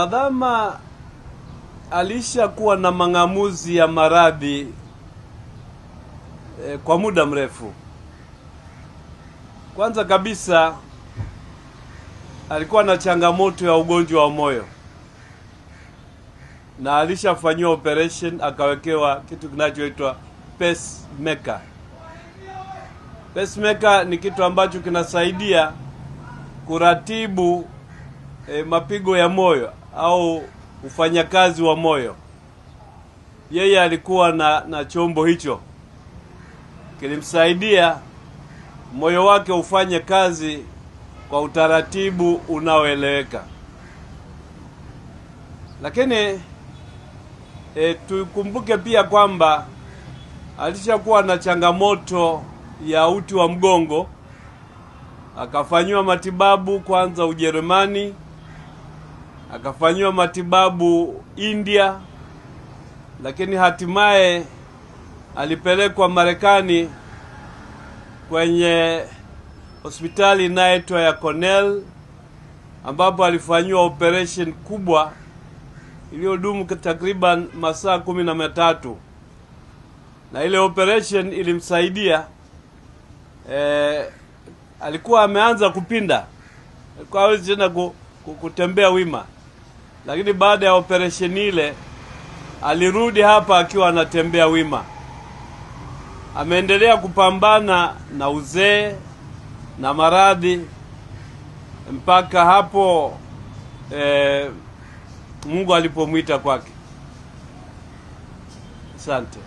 Madhama alishakuwa na mang'amuzi ya maradhi kwa muda mrefu. Kwanza kabisa alikuwa na changamoto ya ugonjwa wa moyo, na alishafanyiwa operation akawekewa kitu kinachoitwa pacemaker. Pacemaker ni kitu ambacho kinasaidia kuratibu mapigo ya moyo au ufanyakazi wa moyo. Yeye alikuwa na chombo hicho, kilimsaidia moyo wake ufanye kazi kwa utaratibu unaoeleweka. Lakini tukumbuke pia kwamba alishakuwa na changamoto ya uti wa mgongo. Akafanywa matibabu kwanza Ujerumani, akafanywa matibabu India, lakini hatimaye alipelekwa Marekani kwenye hospitali inayoitwa ya Cornell, ambapo alifanywa operation kubwa iliyodumu takriban masaa 13. Na ile operation ilimsaidia alikuwa ameanza kupinda, alikuwa hawezi tena kutembea wima, lakini baada ya operation ile alirudi hapa akiwa anatembea wima. Ameendelea kupambana na uzee na maradhi mpaka hapo Mungu alipomwita kwake. Asante.